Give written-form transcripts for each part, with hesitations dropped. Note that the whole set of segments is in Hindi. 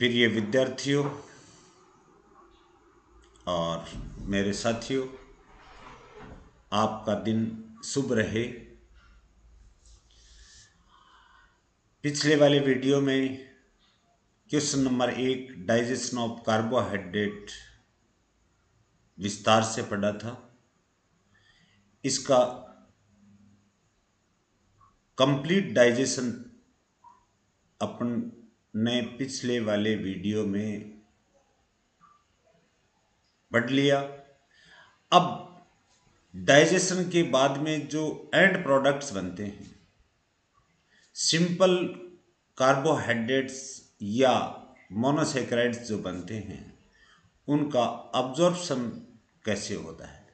प्रिय विद्यार्थियों और मेरे साथियों, आपका दिन शुभ रहे। पिछले वाले वीडियो में question number 1 digestion of carbohydrate विस्तार से पढ़ा था। इसका कंप्लीट डाइजेशन अपन ने पिछले वाले वीडियो में पढ़ लिया। अब डाइजेशन के बाद में जो एंड प्रोडक्ट्स बनते हैं, सिंपल कार्बोहाइड्रेट्स या मोनोसेक्राइड्स जो बनते हैं, उनका अब्जॉर्प्शन कैसे होता है।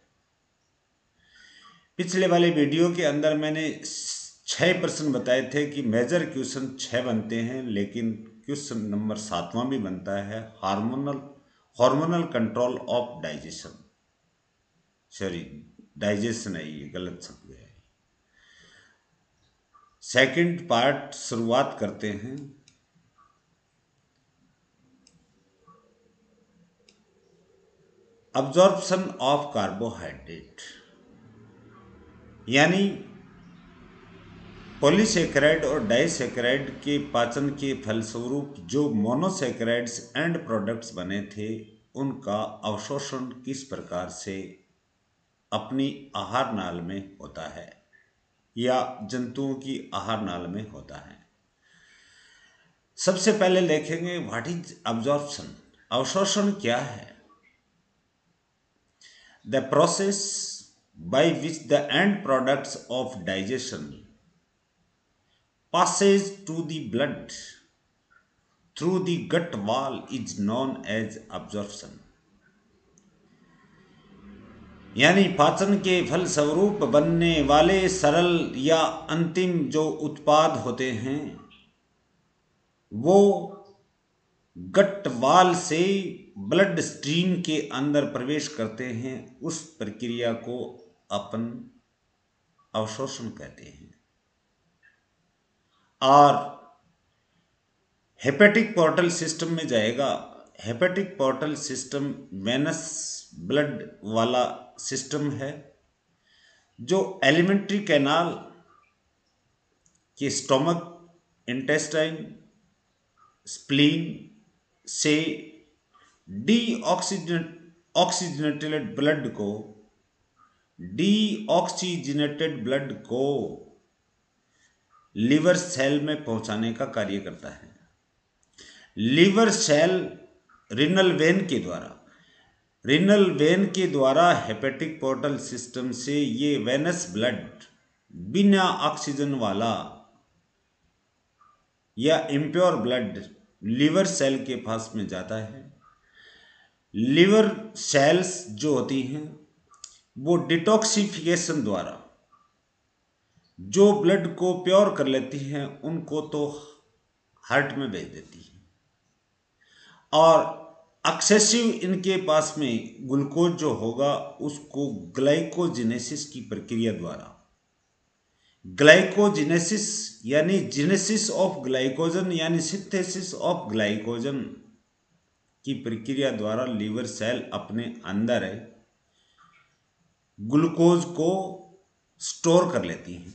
पिछले वाले वीडियो के अंदर मैंने 6 प्रश्न बताए थे कि मेजर क्वेश्चन 6 बनते हैं, लेकिन क्वेश्चन नंबर 7वां भी बनता है, hormonal control of digestion. Sorry, digestion है, ये गलत शब्द है। सेकंड पार्ट शुरुआत करते हैं। अब्जॉर्प्शन ऑफ कार्बोहाइड्रेट यानी पॉलीसेकेराइड और डाइसेकेराइड के पाचन के फलस्वरूप जो मोनोसेकेराइड्स एंड प्रोडक्ट्स बने थे, उनका अवशोषण किस प्रकार से अपनी आहार नाल में होता है या जंतुओं की आहार नाल में होता है। सबसे पहले देखेंगे व्हाट इज अब्जॉर्प्शन। अवशोषण क्या है? The process by which the end products of digestion passes to the blood through the gut wall is known as absorption। यानी पाचन के फलस्वरूप बनने वाले सरल या अंतिम जो उत्पाद होते हैं, वो गट वाल से ब्लड स्ट्रीम के अंदर प्रवेश करते हैं। उस प्रक्रिया को अपन अवशोषण कहते हैं। और हेपेटिक पोर्टल सिस्टम में जाएगा। Hepatic portal system venous blood वाला सिस्टम है, जो एलिमेंट्री कैनाल के स्टोमक, इंटेस्टाइन, स्प्लीन से डीऑक्सीजनेटेड ब्लड को लीवर सेल में पहुंचाने का कार्य करता है। लीवर सेल रीनल वेन के द्वारा हेपेटिक पोर्टल सिस्टम से ये वेनस ब्लड बिना ऑक्सीजन वाला या इम्प्योर ब्लड लीवर सेल के पास में जाता है। लीवर सेल्स जो होती हैं, वो डिटॉक्सिफिकेशन द्वारा जो ब्लड को प्योर कर लेती हैं, उनको तो हार्ट में भेज देती है। और एक्सेसिव इनके पास में ग्लूकोज जो होगा, उसको ग्लाइकोजिनेसिस की प्रक्रिया द्वारा, ग्लाइकोजिनेसिस यानी जिनेसिस ऑफ ग्लाइकोजन यानी सिंथेसिस ऑफ ग्लाइकोजन की प्रक्रिया द्वारा लीवर सेल अपने अंदर ग्लूकोज को स्टोर कर लेती हैं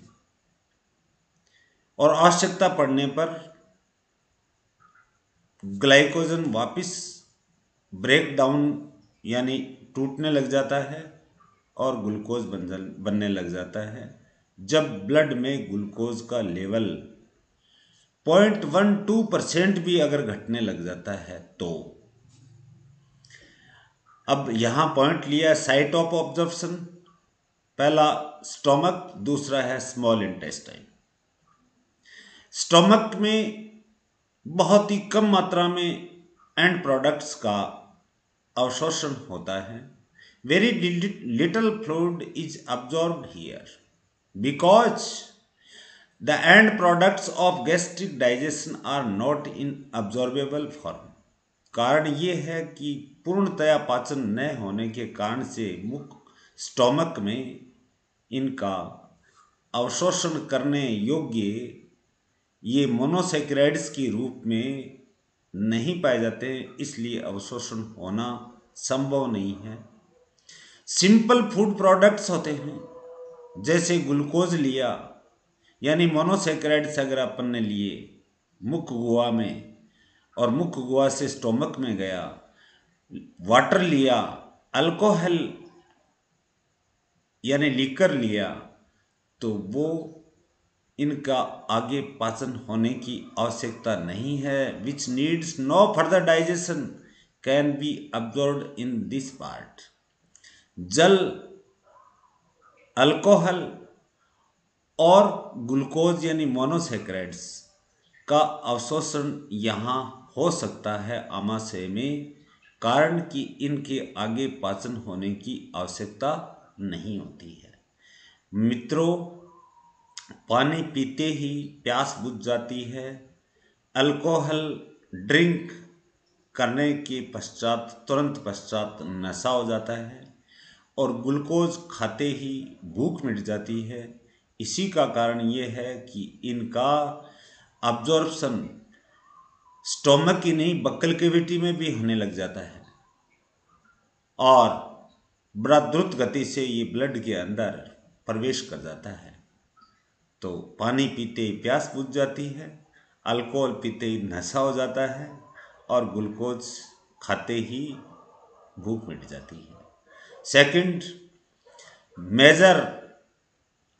और आवश्यकता पड़ने पर ग्लाइकोजन वापस ब्रेक डाउन यानी टूटने लग जाता है और ग्लूकोज बनने लग जाता है। जब ब्लड में ग्लूकोज का लेवल 0.12% भी अगर घटने लग जाता है, तो अब यहां पॉइंट लिया साइट ऑफ ऑब्जर्प्शन। पहला स्टोमक, दूसरा है स्मॉल इंटेस्टाइन। स्टोमक में बहुत ही कम मात्रा में एंड प्रोडक्ट्स का अवशोषण होता है। Very little fluid is absorbed here because the end products of gastric digestion are not in absorbable form. कारण ये है कि पूर्णतया पाचन न होने के कारण से मुख स्टोमक में इनका अवशोषण करने योग्य ये मोनोसेक्राइड्स के रूप में नहीं पाए जाते हैं, इसलिए अवशोषण होना संभव नहीं है। सिंपल फूड प्रोडक्ट्स होते हैं, जैसे ग्लूकोज लिया, यानी मोनोसेक्राइड्स अगर अपन ने लिए मुख गुहा में और मुख गुहा से स्टोमक में गया, वाटर लिया, अल्कोहल यानी लीकर लिया, तो वो इनका आगे पाचन होने की आवश्यकता नहीं है, which needs no further digestion can be absorbed in this part. जल, अल्कोहल और ग्लूकोज यानी मोनोसेक्राइड्स का अवशोषण यहाँ हो सकता है आमाशय में, कारण कि इनके आगे पाचन होने की आवश्यकता नहीं होती है। मित्रों, पानी पीते ही प्यास बुझ जाती है, अल्कोहल ड्रिंक करने के पश्चात तुरंत पश्चात नशा हो जाता है और ग्लूकोज खाते ही भूख मिट जाती है। इसी का कारण ये है कि इनका अब्जॉर्प्शन स्टोमक की नहीं बक्कल कैविटी में भी होने लग जाता है और बड़ा द्रुत गति से ये ब्लड के अंदर प्रवेश कर जाता है। तो पानी पीते ही प्यास बुझ जाती है, अल्कोहल पीते ही नशा हो जाता है और ग्लूकोज खाते ही भूख मिट जाती है। सेकंड मेजर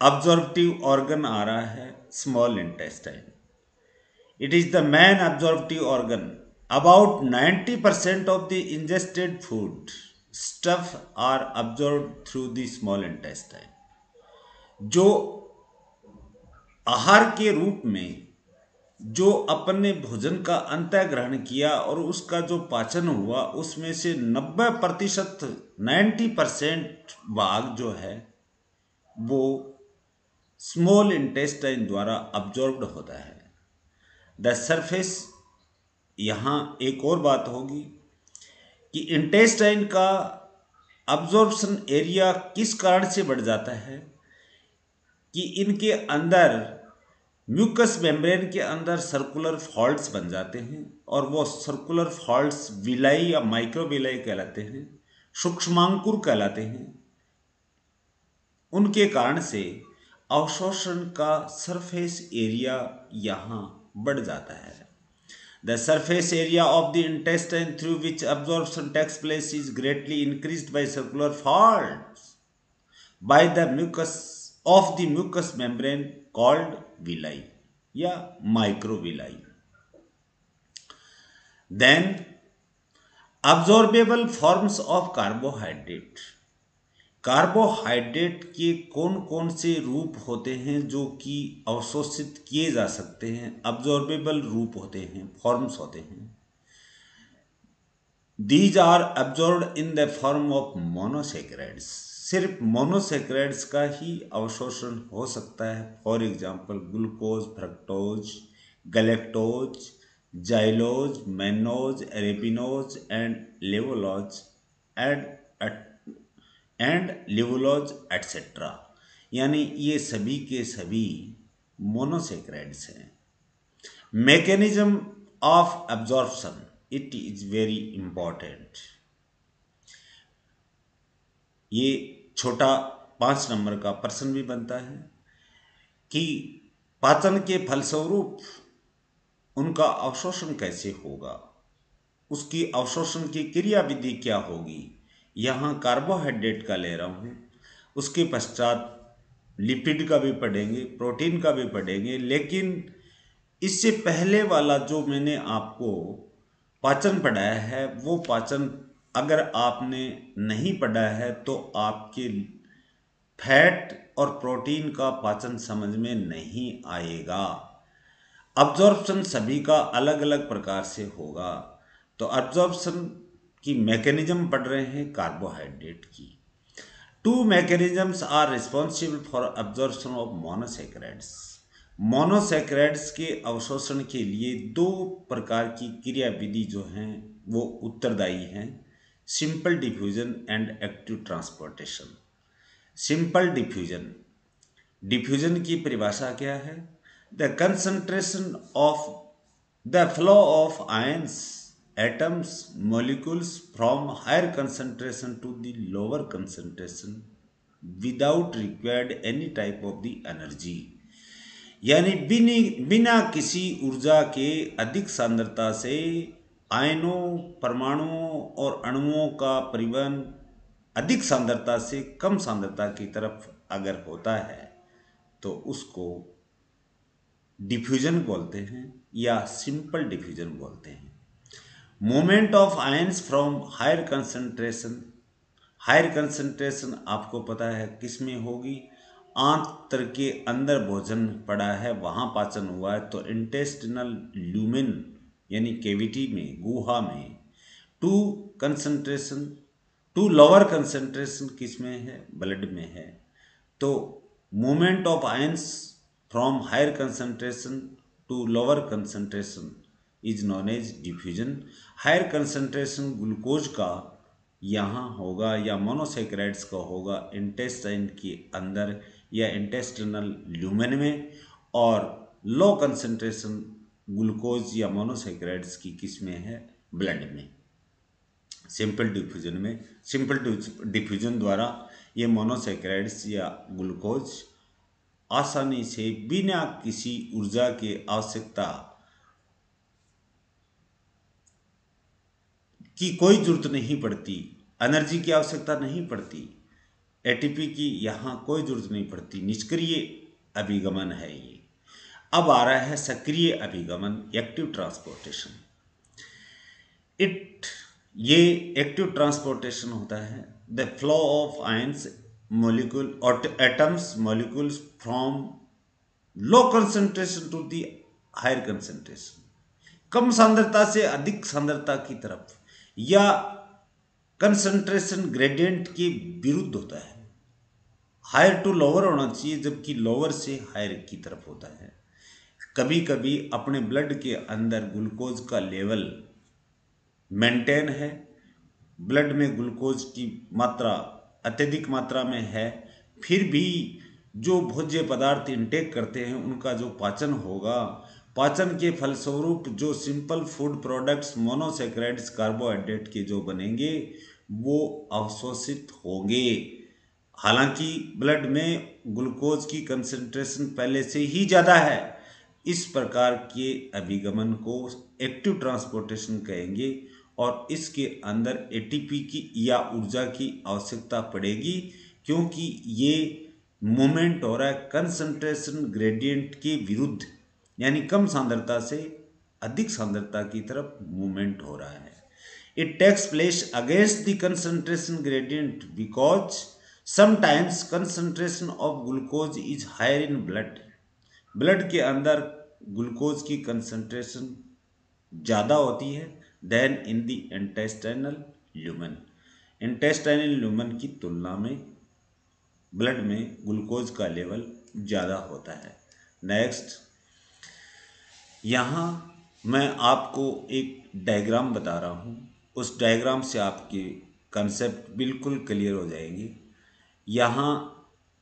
अब्जॉर्प्टिव ऑर्गन आ रहा है small intestine. It is the main absorptive organ. About 90% of the ingested food stuff are absorbed through the small intestine। जो आहार के रूप में जो अपन ने भोजन का अंतः ग्रहण किया और उसका जो पाचन हुआ, उसमें से 90% 90% भाग जो है वो स्मॉल इंटेस्टाइन द्वारा अब्जॉर्ब्ड होता है। द सरफेस, यहाँ एक और बात होगी कि इंटेस्टाइन का अब्जॉर्प्शन एरिया किस कारण से बढ़ जाता है कि इनके अंदर म्यूकस मेम्ब्रेन के अंदर सर्कुलर फॉल्ट्स बन जाते हैं और वो सर्कुलर फॉल्ट्स विलाई या माइक्रोविलाई कहलाते हैं, सूक्ष्मांकुर कहलाते हैं। उनके कारण से अवशोषण का सरफेस एरिया यहाँ बढ़ जाता है। The surface area of the intestine through which absorption takes place is greatly increased by circular faults by the mucus of the mucous membrane called villi या microvilli। Then absorbable forms of carbohydrate। Carbohydrate के कौन कौन से रूप होते हैं जो कि अवशोषित किए जा सकते हैं, अब्जॉर्बेबल रूप होते हैं, फॉर्म्स होते हैं। These are absorbed in the form of monosaccharides. सिर्फ मोनोसेक्राइड्स का ही अवशोषण हो सकता है। For example glucose, fructose, galactose, xylose, mannose, arabinose and levulose and levulose etcetera, यानी ये सभी के सभी मोनोसेक्राइड्स हैं। Mechanism of absorption, it is very important. ये छोटा 5 नंबर का प्रश्न भी बनता है कि पाचन के फलस्वरूप उनका अवशोषण कैसे होगा, उसकी अवशोषण की क्रिया विधि क्या होगी। यहाँ कार्बोहाइड्रेट का ले रहा हूँ, उसके पश्चात लिपिड का भी पढ़ेंगे, प्रोटीन का भी पढ़ेंगे, लेकिन इससे पहले वाला जो मैंने आपको पाचन पढ़ाया है वो पाचन अगर आपने नहीं पढ़ा है तो आपके फैट और प्रोटीन का पाचन समझ में नहीं आएगा। अब्जॉर्प्शन सभी का अलग अलग प्रकार से होगा। तो अब्जॉर्प्शन की मैकेनिज्म पढ़ रहे हैं कार्बोहाइड्रेट की। 2 mechanisms are responsible for absorption of monosaccharides। Monosaccharides के अवशोषण के लिए 2 प्रकार की क्रिया विधि जो हैं वो उत्तरदायी हैं, simple diffusion and active transportation. Simple diffusion, diffusion की परिभाषा क्या है? The concentration of the flow of ions atoms, molecules from higher concentration to the lower concentration without required any type of the energy। यानी बिना किसी ऊर्जा के अधिक सांद्रता से आयनों, परमाणुओं और अणुओं का परिवहन अधिक सांद्रता से कम सांद्रता की तरफ अगर होता है तो उसको डिफ्यूजन बोलते हैं या सिंपल डिफ्यूजन बोलते हैं। Movement of ions from higher concentration आपको पता है किस में होगी, आंत्र के अंदर भोजन पड़ा है वहाँ पाचन हुआ है तो इंटेस्टिनल ल्यूमेन यानी केविटी में, गुहा में। कंसंट्रेशन टू लोअर कंसंट्रेशन किस में है, ब्लड में है। तो movement of ions from higher concentration to lower concentration is known as diffusion. Higher concentration glucose का यहाँ होगा या मोनोसेक्राइड्स का होगा इंटेस्टाइन के अंदर या इंटेस्टिनल ल्यूमेन में, और लो कंसंट्रेशन ग्लूकोज या मोनोसेक्राइड्स की किस में है, ब्लड में। सिंपल डिफ्यूजन द्वारा ये मोनोसेक्राइड्स या ग्लूकोज आसानी से बिना किसी ऊर्जा की आवश्यकता की कोई जरूरत नहीं पड़ती, एनर्जी की आवश्यकता नहीं पड़ती, एटीपी की यहाँ कोई जरूरत नहीं पड़ती, निष्क्रिय अभिगमन है ये। अब आ रहा है सक्रिय अभिगमन, एक्टिव ट्रांसपोर्टेशन। ये एक्टिव ट्रांसपोर्टेशन होता है the flow of ions molecule और atoms molecules from low concentration to the higher concentration, कम सांद्रता से अधिक सांद्रता की तरफ, या कंसंट्रेशन ग्रेडियंट के विरुद्ध होता है। हायर टू लोअर होना चाहिए जबकि लोअर से हायर की तरफ होता है। कभी कभी अपने ब्लड के अंदर ग्लूकोज का लेवल मेंटेन है, ब्लड में ग्लूकोज की मात्रा अत्यधिक मात्रा में है, फिर भी जो भोज्य पदार्थ इंटेक करते हैं उनका जो पाचन होगा, पाचन के फलस्वरूप जो simple food products monosaccharides carbohydrate के जो बनेंगे वो अवशोषित होंगे। हालांकि ब्लड में ग्लूकोज की कंसंट्रेशन पहले से ही ज़्यादा है। इस प्रकार के अभिगमन को एक्टिव ट्रांसपोर्टेशन कहेंगे और इसके अंदर एटीपी की या ऊर्जा की आवश्यकता पड़ेगी क्योंकि ये मूवमेंट हो रहा है कंसंट्रेशन ग्रेडियंट के विरुद्ध, यानी कम सांद्रता से अधिक सांद्रता की तरफ मूवमेंट हो रहा है। It takes place against the concentration gradient because sometimes concentration of glucose is higher in blood. Blood के अंदर ग्लूकोज की कंसंट्रेशन ज़्यादा होती है than in the intestinal lumen. Intestinal lumen की तुलना में ब्लड में ग्लूकोज का लेवल ज़्यादा होता है। नेक्स्ट, यहाँ मैं आपको एक डायग्राम बता रहा हूँ, उस डायग्राम से आपके कंसेप्ट बिल्कुल क्लियर हो जाएंगे। यहाँ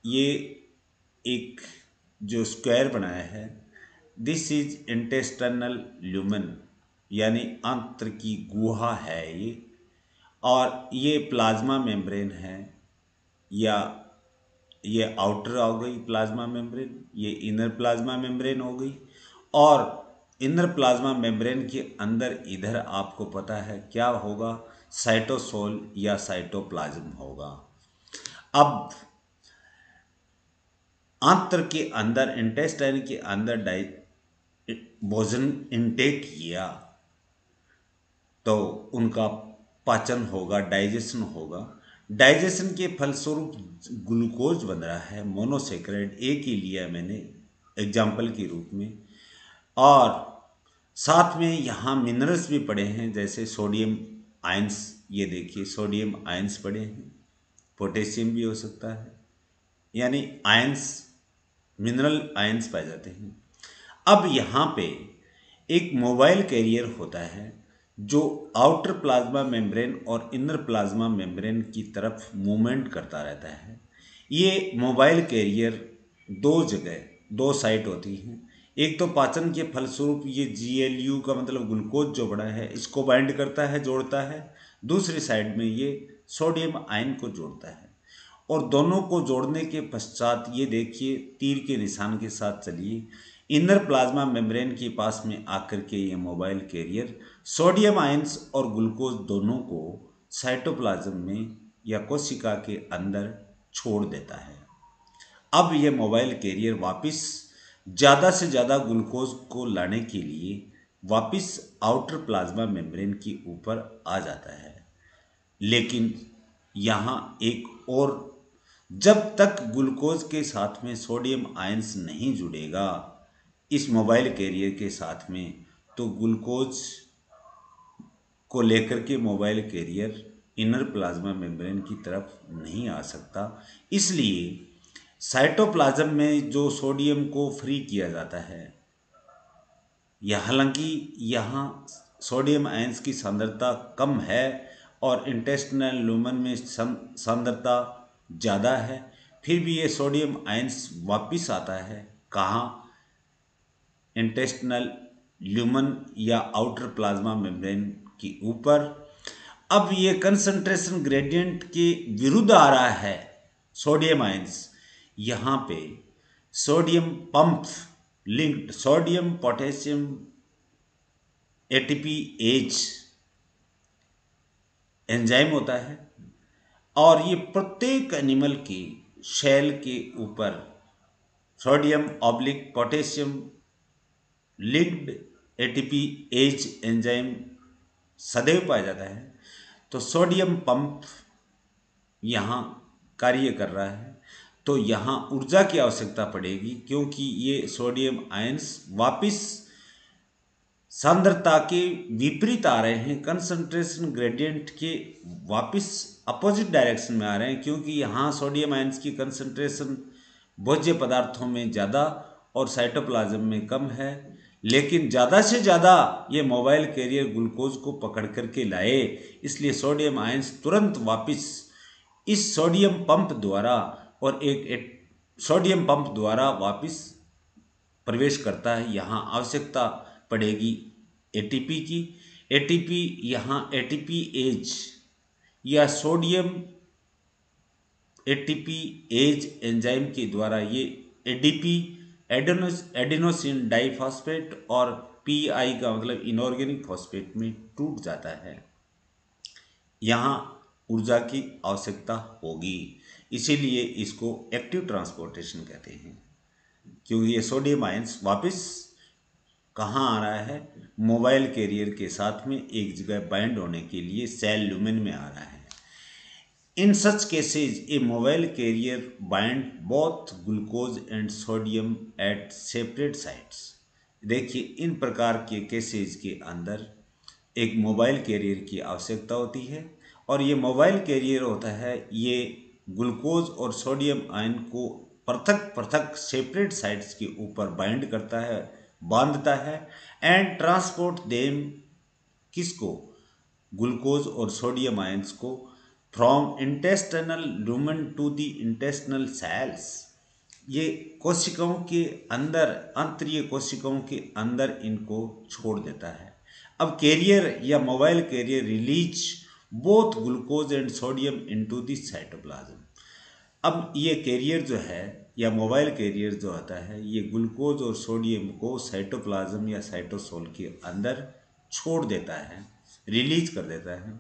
ये एक जो स्क्वायर बनाया है, दिस इज इंटेस्टाइनल ल्यूमेन यानी आंत्र की गुहा है ये, और ये प्लाज्मा मेम्ब्रेन है, या ये आउटर हो गई प्लाज्मा मेम्ब्रेन, ये इनर प्लाज्मा मेम्ब्रेन हो गई, और इनर प्लाज्मा मेम्ब्रेन के अंदर इधर आपको पता है क्या होगा, साइटोसोल या साइटोप्लाज्म होगा। अब आंत्र के अंदर इंटेस्टाइन के अंदर भोजन इनटेक किया तो उनका पाचन होगा, डाइजेशन होगा। डाइजेशन के फलस्वरूप ग्लूकोज बन रहा है, मोनोसेक्राइड एक ही लिया मैंने एग्जाम्पल के रूप में, और साथ में यहाँ मिनरल्स भी पड़े हैं जैसे सोडियम आयंस, ये देखिए सोडियम आयंस पड़े हैं, पोटेशियम भी हो सकता है, यानी आयंस मिनरल आयंस पाए जाते हैं। अब यहाँ पे एक मोबाइल कैरियर होता है जो आउटर प्लाज्मा मेम्ब्रेन और इनर प्लाज्मा मेम्ब्रेन की तरफ मूवमेंट करता रहता है। ये मोबाइल कैरियर दो जगह, दो साइट होती हैं, एक तो पाचन के फलस्वरूप ये GLU का मतलब ग्लूकोज जो बड़ा है इसको बाइंड करता है, जोड़ता है। दूसरी साइड में ये सोडियम आयन को जोड़ता है और दोनों को जोड़ने के पश्चात ये देखिए तीर के निशान के साथ चलिए, इनर प्लाज्मा मेम्ब्रेन के पास में आकर के ये मोबाइल कैरियर सोडियम आयंस और ग्लूकोज दोनों को साइटोप्लाज्म में या कोशिका के अंदर छोड़ देता है। अब ये मोबाइल कैरियर वापस ज़्यादा से ज़्यादा ग्लूकोज को लाने के लिए वापस आउटर प्लाज्मा मेम्ब्रेन के ऊपर आ जाता है। लेकिन यहाँ एक और, जब तक ग्लूकोज के साथ में सोडियम आयंस नहीं जुड़ेगा इस मोबाइल कैरियर के साथ में, तो ग्लूकोज को लेकर के mobile carrier inner plasma membrane की तरफ नहीं आ सकता। इसलिए साइटोप्लाज्म में जो सोडियम को फ्री किया जाता है, हालांकि यहाँ सोडियम आयंस की सांद्रता कम है और इंटेस्टिनल ल्यूमन में सांद्रता ज़्यादा है, फिर भी ये सोडियम आयंस वापस आता है कहाँ, इंटेस्टिनल ल्यूमन या आउटर प्लाज्मा मेम्ब्रेन के ऊपर। अब ये कंसंट्रेशन ग्रेडियंट के विरुद्ध आ रहा है सोडियम आयंस। यहाँ पे sodium pump linked sodium potassium ATPase enzyme होता है और ये प्रत्येक एनिमल की सेल के ऊपर sodium oblique potassium linked ATPase enzyme सदैव पाया जाता है। तो सोडियम पंप यहाँ कार्य कर रहा है, तो यहाँ ऊर्जा की आवश्यकता पड़ेगी क्योंकि ये सोडियम आयंस वापस सांद्रता के विपरीत आ रहे हैं, कंसंट्रेशन ग्रेडियंट के वापस अपोजिट डायरेक्शन में आ रहे हैं, क्योंकि यहाँ सोडियम आयंस की कंसंट्रेशन भोज्य पदार्थों में ज़्यादा और साइटोप्लाज्म में कम है। लेकिन ज़्यादा से ज़्यादा ये मोबाइल कैरियर ग्लूकोज को पकड़ करके लाए, इसलिए सोडियम आयंस तुरंत वापस इस सोडियम पंप द्वारा और एक सोडियम पंप द्वारा वापस प्रवेश करता है। यहाँ आवश्यकता पड़ेगी ATP की। ATP यहाँ ATPase या सोडियम ATPase एंजाइम के द्वारा ये ADP एडेनोसिन डाइफॉस्फेट और PI का मतलब इनऑर्गेनिक फॉस्फेट में टूट जाता है। यहाँ ऊर्जा की आवश्यकता होगी, इसीलिए इसको एक्टिव ट्रांसपोर्टेशन कहते हैं, क्योंकि ये सोडियम आयंस वापस कहाँ आ रहा है, मोबाइल कैरियर के साथ में एक जगह बाइंड होने के लिए सेल ल्यूमेन में आ रहा है। In such cases a mobile carrier bind both glucose and sodium at separate sites. देखिए इन प्रकार के केसेज के अंदर एक मोबाइल कैरियर की आवश्यकता होती है और ये मोबाइल कैरियर होता है, ये ग्लूकोज और सोडियम आयन को पृथक पृथक सेपरेट साइट्स के ऊपर बाइंड करता है, बांधता है एंड ट्रांसपोर्ट देम, किसको, ग्लूकोज और सोडियम आयंस को, from intestinal lumen to the intestinal cells. ये कोशिकाओं के अंदर, आंतरिक कोशिकाओं के अंदर इनको छोड़ देता है। अब कैरियर या mobile carrier release both glucose and sodium into the cytoplasm. अब ये कैरियर जो है या मोबाइल कैरियर जो होता है, ये ग्लूकोज और सोडियम को साइटोप्लाज्म या साइटोसोल के अंदर छोड़ देता है, रिलीज कर देता है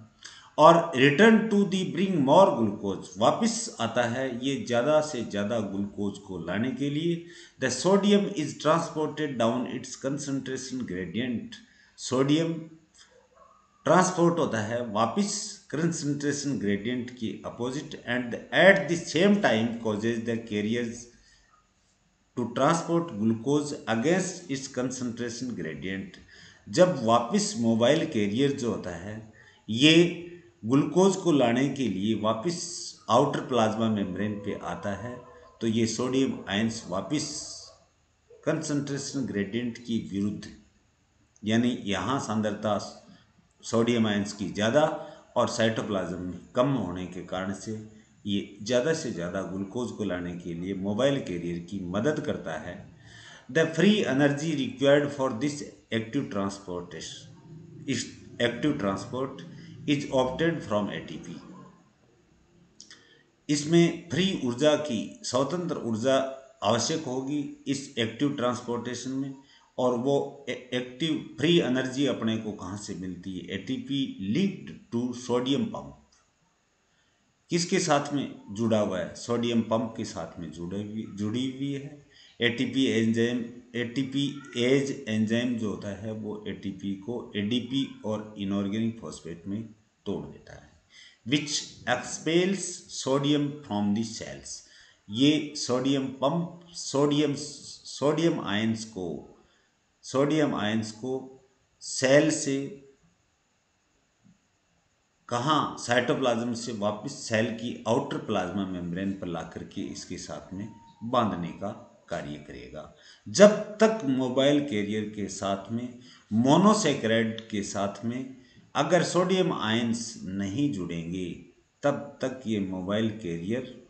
और return to the bring more glucose, वापस आता है ये ज़्यादा से ज़्यादा ग्लूकोज को लाने के लिए। The sodium is transported down its concentration gradient. Sodium transport होता है वापस कंसंट्रेशन ग्रेडियंट की opposite and at the same time causes the carriers to transport glucose against its concentration gradient. जब वापस मोबाइल कैरियर जो होता है ये ग्लूकोज को लाने के लिए वापस आउटर प्लाज्मा मेम्ब्रेन पे आता है, तो ये सोडियम आयंस वापस कंसंट्रेशन ग्रेडियंट की विरुद्ध, यानी यहाँ सांद्रता सोडियम आयंस की ज़्यादा और साइटोप्लाज्म में कम होने के कारण से ये ज़्यादा से ज़्यादा ग्लूकोज को लाने के लिए मोबाइल कैरियर की मदद करता है। The free energy required for this active transportation is active transport is obtained from ATP. इसमें फ्री ऊर्जा की स्वतंत्र ऊर्जा आवश्यक होगी इस एक्टिव ट्रांसपोर्टेशन में। और वो एक्टिव फ्री एनर्जी अपने को कहाँ से मिलती है? ATP linked to sodium pump. किसके साथ में जुड़ा हुआ है? सोडियम पंप के साथ में जुड़ी हुई है। ATP enzyme, ATP as enzyme जो होता है वो एटीपी को एडीपी और इनऑर्गेनिक फॉस्फेट में तोड़ देता है, which expels sodium from the cells. ये सोडियम पंप सोडियम आयंस को सेल से कहाँ? साइटोप्लाज्म से वापस सेल की आउटर प्लाज्मा मेम्ब्रेन पर ला करके इसके साथ में बांधने का कार्य करेगा। जब तक मोबाइल कैरियर के साथ में मोनोसैकेराइड के साथ में अगर सोडियम आयंस नहीं जुड़ेंगे तब तक ये mobile carrier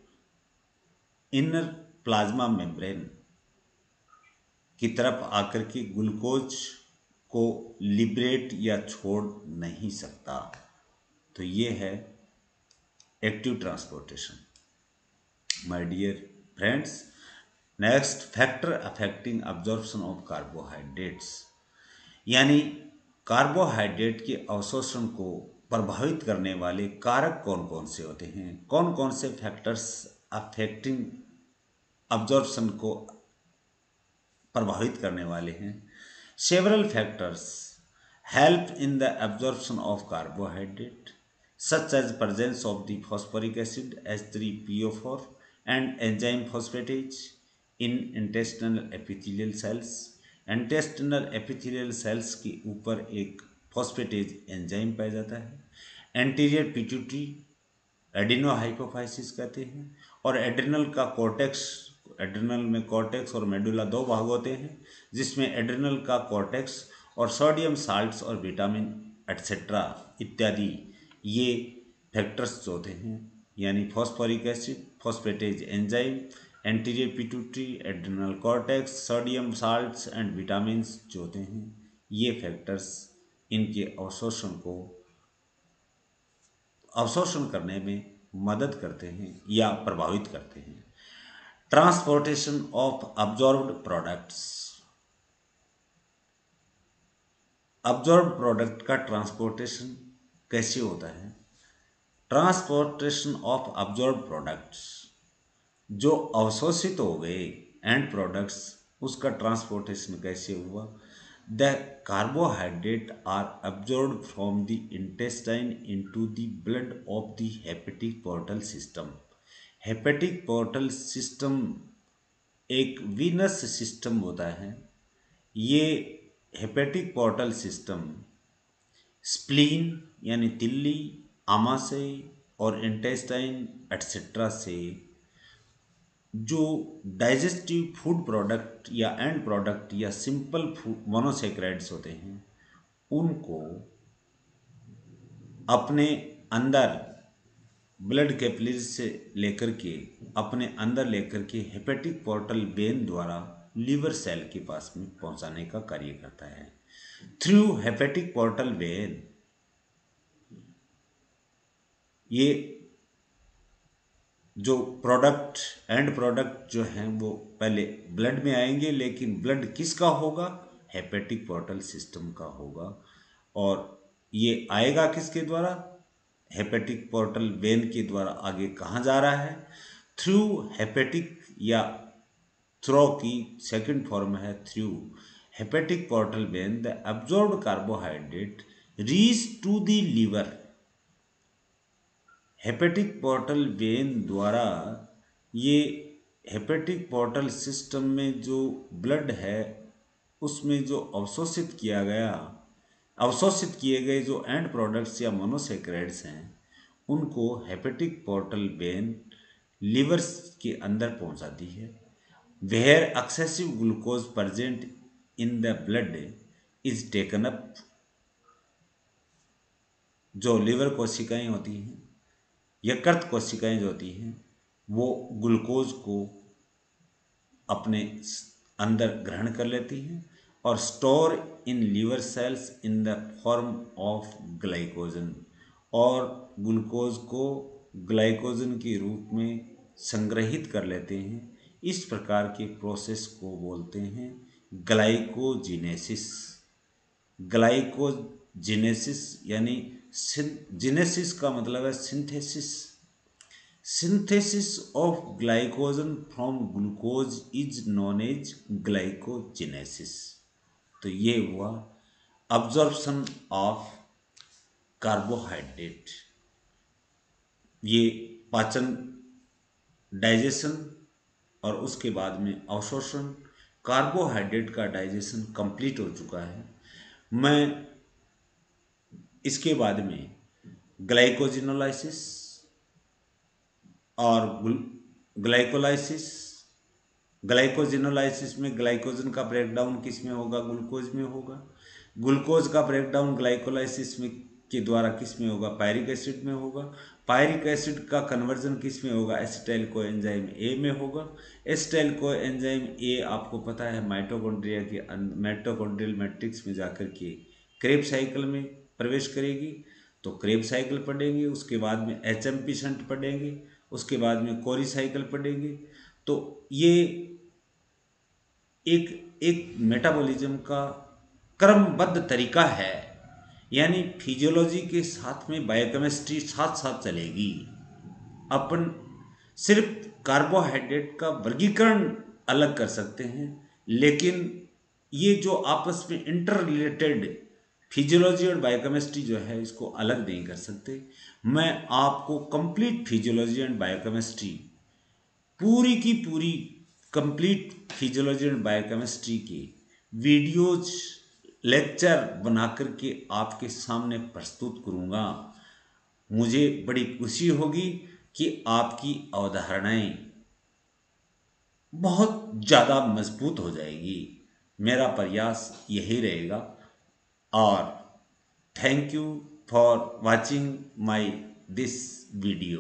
inner plasma membrane की तरफ आकर के ग्लूकोज को लिबरेट या छोड़ नहीं सकता। तो ये है active transportation. My dear friends, next factor affecting absorption of carbohydrates, यानी कार्बोहाइड्रेट के अवशोषण को प्रभावित करने वाले कारक कौन कौन से होते हैं? कौन कौन से फैक्टर्स अफेक्टिंग अब्जॉर्प्शन को प्रभावित करने वाले हैं? Several factors help in the absorption of carbohydrate such as presence of the phosphoric acid H3PO4 and enzyme phosphatase in intestinal epithelial cells। intestinal epithelial cells के ऊपर एक फॉस्फेटेज एंजाइम पाया जाता है। एंटीरियर पिट्यूटरी एडिनोहाइपोफाइसिस कहते हैं। और एड्रिनल का कॉर्टेक्स, एड्रिनल में कॉर्टेक्स और मेडुला दो भाग होते हैं, जिसमें एड्रिनल का कॉर्टेक्स और सोडियम साल्ट्स और विटामिन एटसेट्रा इत्यादि ये फैक्टर्स जो होते हैं, यानी phosphoric acid, phosphatase enzyme, anterior pituitary, adrenal cortex, sodium salts and vitamins जो होते हैं, ये फैक्टर्स इनके अवशोषण करने में मदद करते हैं या प्रभावित करते हैं। Transportation of absorbed products, absorbed product का ट्रांसपोर्टेशन कैसे होता है? ट्रांसपोर्टेशन ऑफ अब्जॉर्ब प्रोडक्ट्स, जो अवशोषित हो गए एंड प्रोडक्ट्स, उसका ट्रांसपोर्टेशन कैसे हुआ? The carbohydrate are absorb from the intestine into the blood of the hepatic portal system. Hepatic portal system एक वीनस सिस्टम होता है। ये हेपेटिक पोर्टल सिस्टम स्प्लीन यानी तिल्ली, आमाशय और इंटेस्टाइन एटसेट्रा से जो डाइजेस्टिव फूड प्रोडक्ट या एंड प्रोडक्ट या सिंपल फूड मोनोसेक्राइड्स होते हैं, उनको अपने अंदर ब्लड कैपिलरीज से लेकर के अपने अंदर लेकर के हेपेटिक पोर्टल वेन द्वारा लीवर सेल के पास में पहुंचाने का कार्य करता है। थ्रू हेपेटिक पोर्टल वेन ये जो प्रोडक्ट एंड प्रोडक्ट जो हैं वो पहले ब्लड में आएंगे, लेकिन ब्लड किसका होगा? हेपेटिक पोर्टल सिस्टम का होगा। और ये आएगा किसके द्वारा? हेपेटिक पोर्टल वेन के द्वारा आगे कहाँ जा रहा है? थ्रू हेपेटिक या थ्रो की सेकंड फॉर्म है through hepatic portal vein the absorbed carbohydrate reach to the liver. Hepatic portal vein द्वारा ये हेपेटिक पोर्टल सिस्टम में जो ब्लड है उसमें जो अवशोषित किए गए जो एंड प्रोडक्ट्स या मोनोसेक्राइड्स हैं, उनको हेपेटिक पोर्टल वेन लीवर के अंदर पहुंचाती है। Where excessive glucose present in the blood is taken up. जो लिवर कोशिकाएं होती हैं, यकृत कोशिकाएं जो होती हैं, वो ग्लूकोज को अपने अंदर ग्रहण कर लेती हैं और store in liver cells in the form of glycogen, और ग्लूकोज को ग्लाइकोजन के रूप में संग्रहित कर लेते हैं। इस प्रकार के प्रोसेस को बोलते हैं ग्लाइकोजिनेसिस। ग्लाइकोजिनेसिस यानी जिनेसिस का मतलब है synthesis. Synthesis of glycogen from glucose is known as glycogenesis। तो ये हुआ absorption of कार्बोहाइड्रेट। ये पाचन, डाइजेशन और उसके बाद में अवशोषण, कार्बोहाइड्रेट का डाइजेशन कंप्लीट हो चुका है। मैं इसके बाद में ग्लाइकोजिनोलाइसिस और ग्लाइकोलाइसिस, ग्लाइकोजिनोलाइसिस में ग्लाइकोजन का ब्रेकडाउन किस में होगा? ग्लूकोज में होगा। ग्लूकोज का ब्रेकडाउन ग्लाइकोलाइसिस में के द्वारा किस में होगा? पायरिक एसिड में होगा। पायरिक एसिड का कन्वर्जन किस में होगा? एसिटाइल को एंजाइम ए में होगा। एसिटाइल को एंजाइम ए आपको पता है माइटोकॉन्ड्रिया के माइटोकॉन्ड्रियल मैट्रिक्स में जाकर के क्रेब्स साइकिल में प्रवेश करेगी। तो क्रेब्स साइकिल पढ़ेंगे, उसके बाद में एचएमपी शंट पढ़ेंगे, उसके बाद में कोरी साइकिल पढ़ेंगे। तो ये एक मेटाबॉलिज्म का क्रमबद्ध तरीका है, यानी फिजियोलॉजी के साथ में बायोकेमिस्ट्री साथ साथ चलेगी। अपन सिर्फ कार्बोहाइड्रेट का वर्गीकरण अलग कर सकते हैं, लेकिन ये जो आपस में इंटर रिलेटेड फिजियोलॉजी और बायोकेमिस्ट्री जो है इसको अलग नहीं कर सकते। मैं आपको कंप्लीट फिजियोलॉजी एंड बायोकेमिस्ट्री, पूरी की पूरी कंप्लीट फिजियोलॉजी एंड बायोकेमिस्ट्री के वीडियोज लेक्चर बना करके आपके सामने प्रस्तुत करूँगा। मुझे बड़ी खुशी होगी कि आपकी अवधारणाएं बहुत ज़्यादा मजबूत हो जाएगी। मेरा प्रयास यही रहेगा। और thank you for watching my this video.